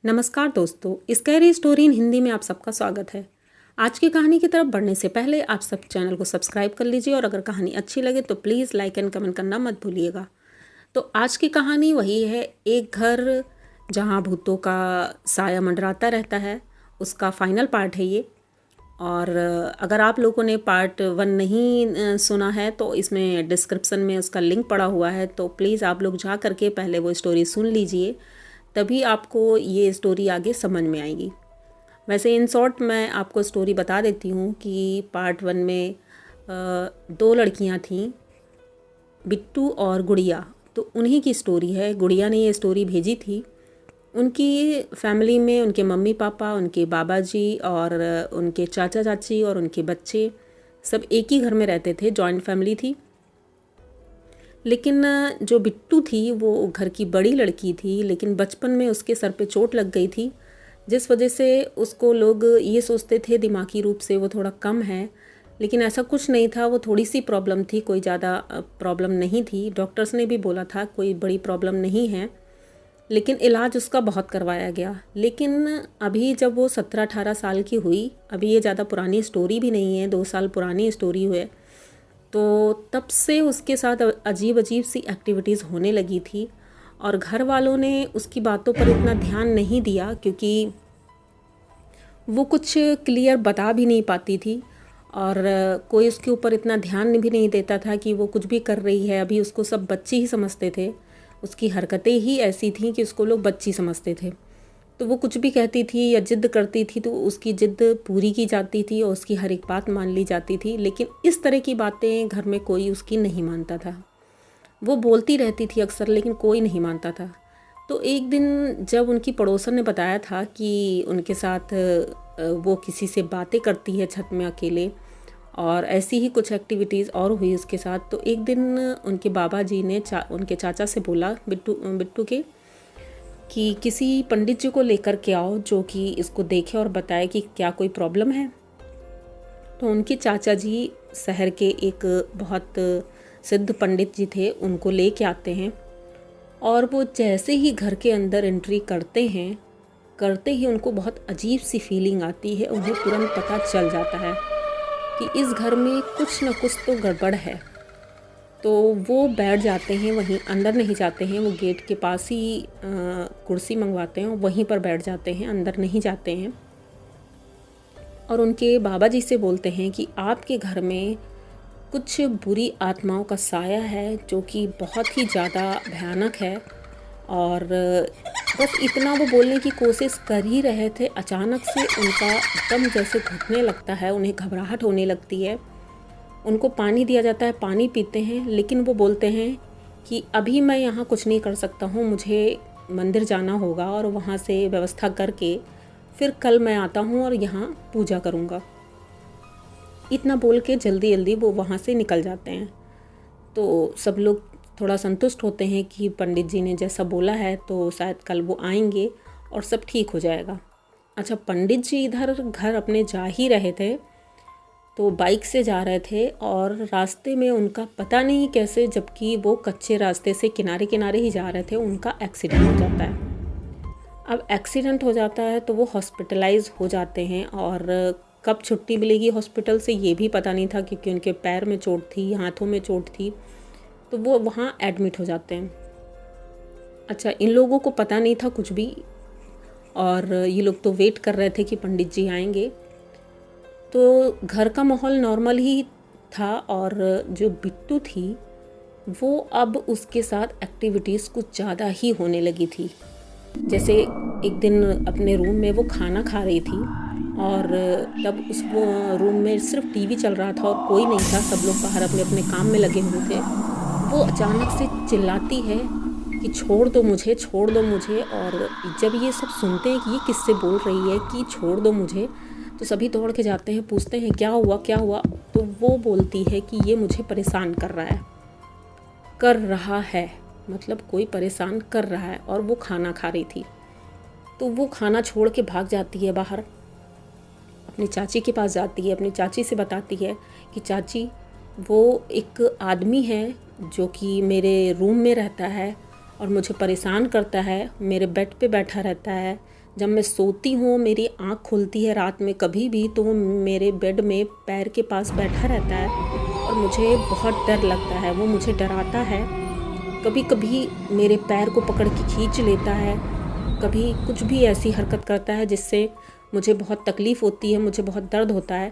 नमस्कार दोस्तों, scary story in Hindi में आप सबका स्वागत है। आज की कहानी की तरफ बढ़ने से पहले आप सब चैनल को सब्सक्राइब कर लीजिए और अगर कहानी अच्छी लगे तो प्लीज़ लाइक एंड कमेंट करना मत भूलिएगा। तो आज की कहानी वही है, एक घर जहां भूतों का साया मंडराता रहता है, उसका फाइनल पार्ट है ये। और अगर आप लोगों ने पार्ट 1 नहीं सुना है तो इसमें डिस्क्रिप्शन में उसका लिंक पड़ा हुआ है, तो प्लीज़ आप लोग जा करके पहले वो स्टोरी सुन लीजिए, तभी आपको ये स्टोरी आगे समझ में आएगी। वैसे इन शॉर्ट मैं आपको स्टोरी बता देती हूँ कि पार्ट 1 में 2 लड़कियाँ थीं, बिट्टू और गुड़िया। तो उन्हीं की स्टोरी है। गुड़िया ने ये स्टोरी भेजी थी। उनकी फैमिली में उनके मम्मी पापा, उनके बाबा जी और उनके चाचा चाची और उनके बच्चे सब एक ही घर में रहते थे, जॉइंट फैमिली थी। लेकिन जो बिट्टू थी वो घर की बड़ी लड़की थी, लेकिन बचपन में उसके सर पे चोट लग गई थी, जिस वजह से उसको लोग ये सोचते थे दिमागी रूप से वो थोड़ा कम है, लेकिन ऐसा कुछ नहीं था। वो थोड़ी सी प्रॉब्लम थी, कोई ज़्यादा प्रॉब्लम नहीं थी। डॉक्टर्स ने भी बोला था कोई बड़ी प्रॉब्लम नहीं है, लेकिन इलाज उसका बहुत करवाया गया। लेकिन अभी जब वो 17-18 साल की हुई, अभी ये ज़्यादा पुरानी स्टोरी भी नहीं है, 2 साल पुरानी स्टोरी हुई, तो तब से उसके साथ अजीब अजीब सी एक्टिविटीज़ होने लगी थी। और घर वालों ने उसकी बातों पर इतना ध्यान नहीं दिया क्योंकि वो कुछ क्लियर बता भी नहीं पाती थी और कोई उसके ऊपर इतना ध्यान भी नहीं देता था कि वो कुछ भी कर रही है। अभी उसको सब बच्ची ही समझते थे, उसकी हरकतें ही ऐसी थीं कि उसको लोग बच्ची समझते थे। तो वो कुछ भी कहती थी या जिद करती थी तो उसकी जिद पूरी की जाती थी और उसकी हर एक बात मान ली जाती थी। लेकिन इस तरह की बातें घर में कोई उसकी नहीं मानता था। वो बोलती रहती थी अक्सर, लेकिन कोई नहीं मानता था। तो एक दिन जब उनकी पड़ोसन ने बताया था कि उनके साथ वो किसी से बातें करती है छत में अकेले, और ऐसी ही कुछ एक्टिविटीज़ और हुई उसके साथ, तो एक दिन उनके बाबा जी ने उनके चाचा से बोला बिट्टू के कि किसी पंडित जी को लेकर के आओ जो कि इसको देखे और बताए कि क्या कोई प्रॉब्लम है। तो उनके चाचा जी शहर के एक बहुत सिद्ध पंडित जी थे, उनको लेके आते हैं। और वो जैसे ही घर के अंदर एंट्री करते ही उनको बहुत अजीब सी फीलिंग आती है। उन्हें तुरंत पता चल जाता है कि इस घर में कुछ न कुछ तो गड़बड़ है। तो वो बैठ जाते हैं, वहीं अंदर नहीं जाते हैं। वो गेट के पास ही कुर्सी मंगवाते हैं और वहीं पर बैठ जाते हैं, अंदर नहीं जाते हैं। और उनके बाबा जी से बोलते हैं कि आपके घर में कुछ बुरी आत्माओं का साया है जो कि बहुत ही ज़्यादा भयानक है। और बस इतना वो बोलने की कोशिश कर ही रहे थे, अचानक से उनका दम जैसे घुटने लगता है, उन्हें घबराहट होने लगती है। उनको पानी दिया जाता है, पानी पीते हैं, लेकिन वो बोलते हैं कि अभी मैं यहाँ कुछ नहीं कर सकता हूँ, मुझे मंदिर जाना होगा और वहाँ से व्यवस्था करके फिर कल मैं आता हूँ और यहाँ पूजा करूँगा। इतना बोल के जल्दी जल्दी वो वहाँ से निकल जाते हैं। तो सब लोग थोड़ा संतुष्ट होते हैं कि पंडित जी ने जैसा बोला है तो शायद कल वो आएंगे और सब ठीक हो जाएगा। अच्छा, पंडित जी इधर घर अपने जा ही रहे थे, तो बाइक से जा रहे थे और रास्ते में उनका पता नहीं कैसे, जबकि वो कच्चे रास्ते से किनारे किनारे ही जा रहे थे, उनका एक्सीडेंट हो जाता है। अब एक्सीडेंट हो जाता है तो वो हॉस्पिटलाइज हो जाते हैं और कब छुट्टी मिलेगी हॉस्पिटल से ये भी पता नहीं था क्योंकि उनके पैर में चोट थी, हाथों में चोट थी, तो वो वहाँ एडमिट हो जाते हैं। अच्छा, इन लोगों को पता नहीं था कुछ भी और ये लोग तो वेट कर रहे थे कि पंडित जी आएंगे। तो घर का माहौल नॉर्मल ही था और जो बिट्टू थी वो अब उसके साथ एक्टिविटीज़ कुछ ज़्यादा ही होने लगी थी। जैसे एक दिन अपने रूम में वो खाना खा रही थी और तब उस रूम में सिर्फ टीवी चल रहा था और कोई नहीं था, सब लोग बाहर अपने अपने काम में लगे हुए थे। वो अचानक से चिल्लाती है कि छोड़ दो मुझे, छोड़ दो मुझे। और जब ये सब सुनते हैं कि ये किससे बोल रही है कि छोड़ दो मुझे, तो सभी दौड़ के जाते हैं, पूछते हैं क्या हुआ क्या हुआ। तो वो बोलती है कि ये मुझे परेशान कर रहा है, मतलब कोई परेशान कर रहा है। और वो खाना खा रही थी, तो वो खाना छोड़ के भाग जाती है बाहर, अपनी चाची के पास जाती है, अपनी चाची से बताती है कि चाची वो एक आदमी है जो कि मेरे रूम में रहता है और मुझे परेशान करता है, मेरे बेड पे बैठा रहता है, जब मैं सोती हूँ, मेरी आँख खुलती है रात में कभी भी, तो वो मेरे बेड में पैर के पास बैठा रहता है और मुझे बहुत डर लगता है। वो मुझे डराता है, कभी कभी मेरे पैर को पकड़ के खींच लेता है, कभी कुछ भी ऐसी हरकत करता है जिससे मुझे बहुत तकलीफ़ होती है, मुझे बहुत दर्द होता है।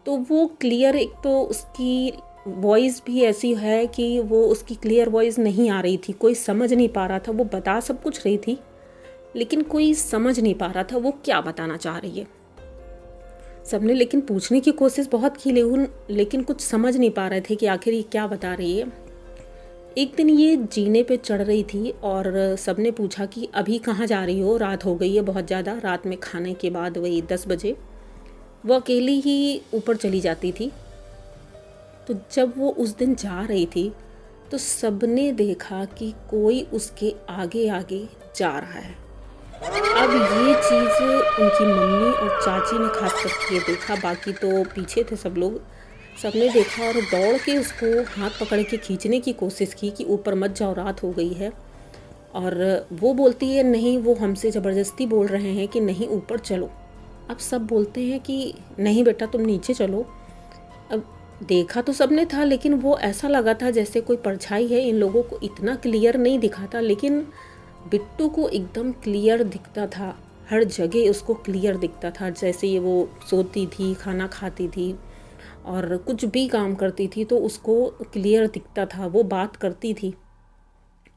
तो वो क्लियर, एक तो उसकी वॉइस भी ऐसी है कि वो उसकी क्लियर वॉइस नहीं आ रही थी, कोई समझ नहीं पा रहा था। वो बता सब कुछ रही थी लेकिन कोई समझ नहीं पा रहा था वो क्या बताना चाह रही है। सबने लेकिन पूछने की कोशिश बहुत की, लेकिन कुछ समझ नहीं पा रहे थे कि आखिर ये क्या बता रही है। एक दिन ये जीने पे चढ़ रही थी और सबने पूछा कि अभी कहाँ जा रही हो, रात हो गई है बहुत ज़्यादा। रात में खाने के बाद वही 10 बजे वो अकेली ही ऊपर चली जाती थी। तो जब वो उस दिन जा रही थी तो सबने देखा कि कोई उसके आगे आगे जा रहा है। अब ये चीज़ उनकी मम्मी और चाची ने खास करके देखा, बाकी तो पीछे थे सब लोग। सबने देखा और दौड़ के उसको हाथ पकड़ के खींचने की कोशिश की कि ऊपर मत जाओ, रात हो गई है। और वो बोलती है नहीं, वो हमसे ज़बरदस्ती बोल रहे हैं कि नहीं ऊपर चलो। अब सब बोलते हैं कि नहीं बेटा तुम नीचे चलो। अब देखा तो सबने था, लेकिन वो ऐसा लगा था जैसे कोई परछाई है, इन लोगों को इतना क्लियर नहीं दिखा था, लेकिन बिट्टू को एकदम क्लियर दिखता था। हर जगह उसको क्लियर दिखता था, जैसे ये वो सोती थी, खाना खाती थी और कुछ भी काम करती थी तो उसको क्लियर दिखता था। वो बात करती थी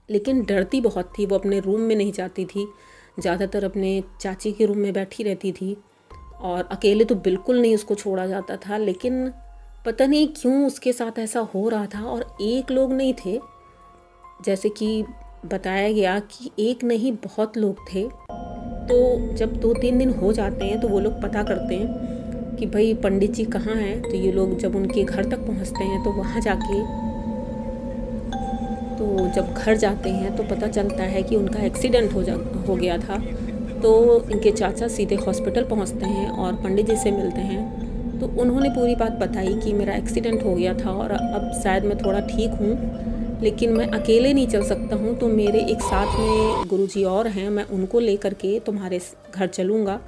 लेकिन डरती बहुत थी, वो अपने रूम में नहीं जाती थी, ज़्यादातर अपने चाची के रूम में बैठी रहती थी और अकेले तो बिल्कुल नहीं उसको छोड़ा जाता था। लेकिन पता नहीं क्यों उसके साथ ऐसा हो रहा था। और एक लोग नहीं थे, जैसे कि बताया गया कि एक नहीं बहुत लोग थे। तो जब 2-3 दिन हो जाते हैं तो वो लोग पता करते हैं कि भाई पंडित जी कहाँ हैं। तो ये लोग जब उनके घर तक पहुँचते हैं तो वहाँ जाके, तो जब घर जाते हैं तो पता चलता है कि उनका एक्सीडेंट हो गया था। तो इनके चाचा सीधे हॉस्पिटल पहुँचते हैं और पंडित जी से मिलते हैं। तो उन्होंने पूरी बात बताई कि मेरा एक्सीडेंट हो गया था और अब शायद मैं थोड़ा ठीक हूँ, लेकिन मैं अकेले नहीं चल सकता हूँ, तो मेरे एक साथ में गुरुजी और हैं, मैं उनको लेकर के तुम्हारे घर चलूँगा।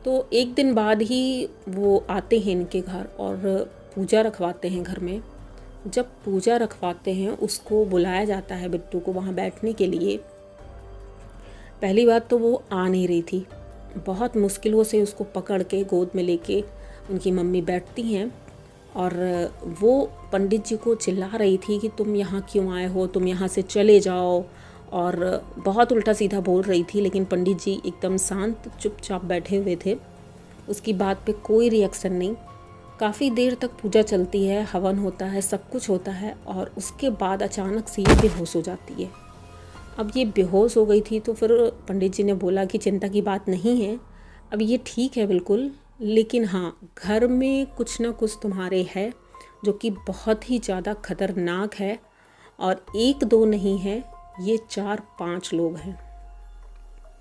तो एक दिन बाद ही वो आते हैं इनके घर और पूजा रखवाते हैं घर में। जब पूजा रखवाते हैं उसको बुलाया जाता है बिट्टू को वहाँ बैठने के लिए। पहली बात तो वो आ नहीं रही थी, बहुत मुश्किलों से उसको पकड़ के गोद में लेके उनकी मम्मी बैठती हैं और वो पंडित जी को चिल्ला रही थी कि तुम यहाँ क्यों आए हो, तुम यहाँ से चले जाओ, और बहुत उल्टा सीधा बोल रही थी। लेकिन पंडित जी एकदम शांत चुपचाप बैठे हुए थे, उसकी बात पे कोई रिएक्शन नहीं। काफ़ी देर तक पूजा चलती है, हवन होता है, सब कुछ होता है और उसके बाद अचानक से ये बेहोश हो जाती है। अब ये बेहोश हो गई थी तो फिर पंडित जी ने बोला कि चिंता की बात नहीं है, अब ये ठीक है बिल्कुल, लेकिन हाँ घर में कुछ ना कुछ तुम्हारे है जो कि बहुत ही ज़्यादा खतरनाक है। और 1-2 नहीं है, ये 4-5 लोग हैं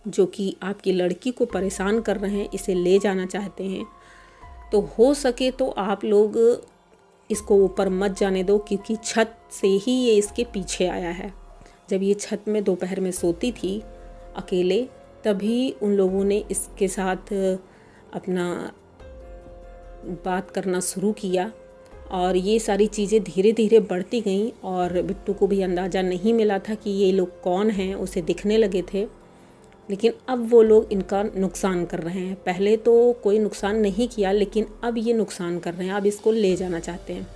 जो कि आपकी लड़की को परेशान कर रहे हैं, इसे ले जाना चाहते हैं। तो हो सके तो आप लोग इसको ऊपर मत जाने दो, क्योंकि छत से ही ये इसके पीछे आया है। जब ये छत में दोपहर में सोती थी अकेले, तभी उन लोगों ने इसके साथ अपना बात करना शुरू किया और ये सारी चीज़ें धीरे धीरे बढ़ती गईं। और बिट्टू को भी अंदाज़ा नहीं मिला था कि ये लोग कौन हैं, उसे दिखने लगे थे, लेकिन अब वो लोग इनका नुकसान कर रहे हैं। पहले तो कोई नुकसान नहीं किया, लेकिन अब ये नुकसान कर रहे हैं, अब इसको ले जाना चाहते हैं।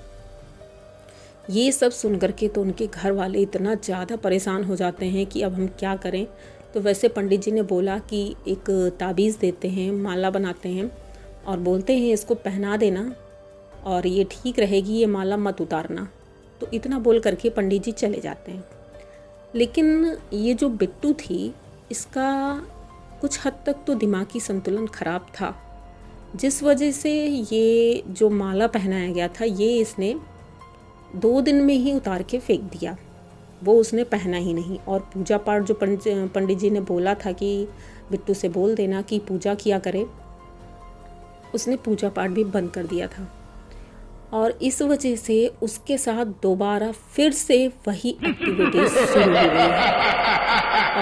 ये सब सुन कर के तो उनके घर वाले इतना ज़्यादा परेशान हो जाते हैं कि अब हम क्या करें। तो वैसे पंडित जी ने बोला कि एक ताबीज़ देते हैं, माला बनाते हैं और बोलते हैं इसको पहना देना और ये ठीक रहेगी, ये माला मत उतारना। तो इतना बोल करके पंडित जी चले जाते हैं। लेकिन ये जो बिट्टू थी, इसका कुछ हद तक तो दिमागी संतुलन ख़राब था, जिस वजह से ये जो माला पहनाया गया था ये इसने 2 दिन में ही उतार के फेंक दिया, वो उसने पहना ही नहीं। और पूजा पाठ जो पंडित जी ने बोला था कि बिट्टू से बोल देना कि पूजा किया करे, उसने पूजा पाठ भी बंद कर दिया था। और इस वजह से उसके साथ दोबारा फिर से वही एक्टिविटीज़ शुरू हो गई है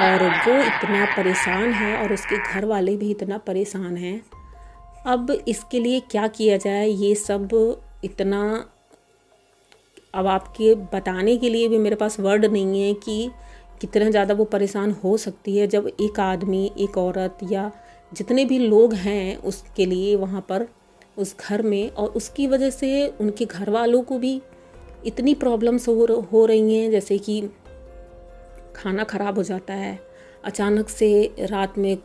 और वो इतना परेशान है और उसके घर वाले भी इतना परेशान हैं। अब इसके लिए क्या किया जाए, ये सब इतना, अब आपके बताने के लिए भी मेरे पास वर्ड नहीं है कि कितना ज़्यादा वो परेशान हो सकती है जब एक आदमी, एक औरत या जितने भी लोग हैं उसके लिए वहाँ पर उस घर में, और उसकी वजह से उनके घर वालों को भी इतनी प्रॉब्लम्स हो रही हैं, जैसे कि खाना ख़राब हो जाता है, अचानक से रात में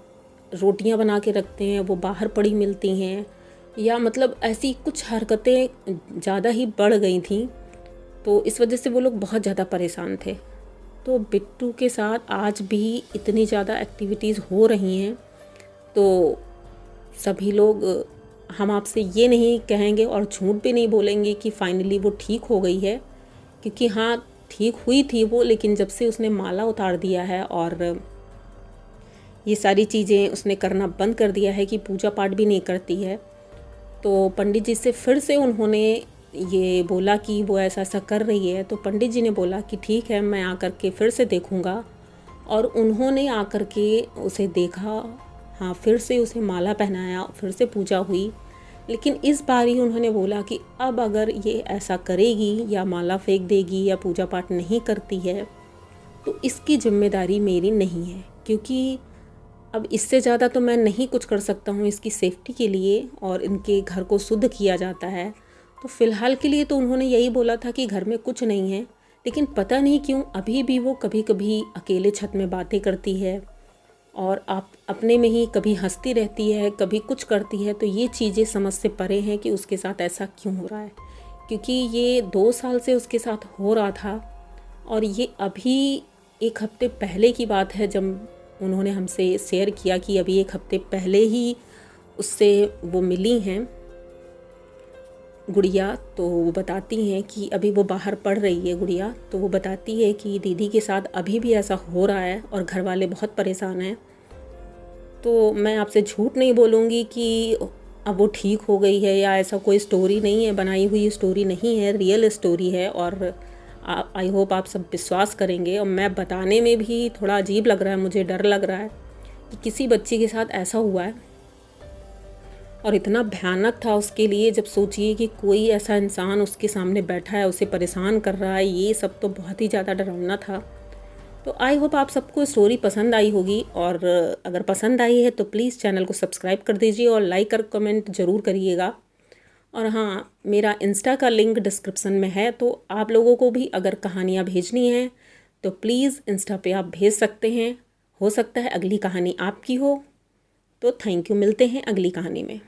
रोटियां बना के रखते हैं वो बाहर पड़ी मिलती हैं, या मतलब ऐसी कुछ हरकतें ज़्यादा ही बढ़ गई थी। तो इस वजह से वो लोग बहुत ज़्यादा परेशान थे। तो बिट्टू के साथ आज भी इतनी ज़्यादा एक्टिविटीज़ हो रही हैं, तो सभी लोग, हम आपसे ये नहीं कहेंगे और झूठ भी नहीं बोलेंगे कि फाइनली वो ठीक हो गई है, क्योंकि हाँ ठीक हुई थी वो, लेकिन जब से उसने माला उतार दिया है और ये सारी चीज़ें उसने करना बंद कर दिया है कि पूजा पाठ भी नहीं करती है, तो पंडित जी से फिर से उन्होंने ये बोला कि वो ऐसा ऐसा कर रही है। तो पंडित जी ने बोला कि ठीक है, मैं आकर के फिर से देखूँगा, और उन्होंने आकर के उसे देखा, हाँ फिर से उसे माला पहनाया, फिर से पूजा हुई। लेकिन इस बार ही उन्होंने बोला कि अब अगर ये ऐसा करेगी या माला फेंक देगी या पूजा पाठ नहीं करती है तो इसकी जिम्मेदारी मेरी नहीं है, क्योंकि अब इससे ज़्यादा तो मैं नहीं कुछ कर सकता हूँ इसकी सेफ्टी के लिए, और इनके घर को शुद्ध किया जाता है। तो फ़िलहाल के लिए तो उन्होंने यही बोला था कि घर में कुछ नहीं है, लेकिन पता नहीं क्यों अभी भी वो कभी कभी अकेले छत में बातें करती है और आप अपने में ही कभी हंसती रहती है, कभी कुछ करती है। तो ये चीज़ें समझ से परे हैं कि उसके साथ ऐसा क्यों हो रहा है, क्योंकि ये 2 साल से उसके साथ हो रहा था, और ये अभी 1 हफ्ते पहले की बात है जब उन्होंने हमसे शेयर किया कि अभी 1 हफ्ते पहले ही उससे वो मिली हैं गुड़िया। तो वो बताती हैं कि अभी वो बाहर पढ़ रही है गुड़िया, तो वो बताती है कि दीदी के साथ अभी भी ऐसा हो रहा है और घर वाले बहुत परेशान हैं। तो मैं आपसे झूठ नहीं बोलूँगी कि अब वो ठीक हो गई है, या ऐसा कोई स्टोरी नहीं है, बनाई हुई स्टोरी नहीं है, रियल स्टोरी है, और आई होप आप सब विश्वास करेंगे। और मैं बताने में भी थोड़ा अजीब लग रहा है, मुझे डर लग रहा है कि किसी बच्ची के साथ ऐसा हुआ है, और इतना भयानक था उसके लिए। जब सोचिए कि कोई ऐसा इंसान उसके सामने बैठा है, उसे परेशान कर रहा है, ये सब तो बहुत ही ज़्यादा डरावना था। तो आई होप आप सबको स्टोरी पसंद आई होगी, और अगर पसंद आई है तो प्लीज़ चैनल को सब्सक्राइब कर दीजिए और लाइक और कमेंट ज़रूर करिएगा। और हाँ, मेरा इंस्टा का लिंक डिस्क्रिप्शन में है, तो आप लोगों को भी अगर कहानियाँ भेजनी हैं तो प्लीज़ इंस्टा पे आप भेज सकते हैं। हो सकता है अगली कहानी आपकी हो। तो थैंक यू, मिलते हैं अगली कहानी में।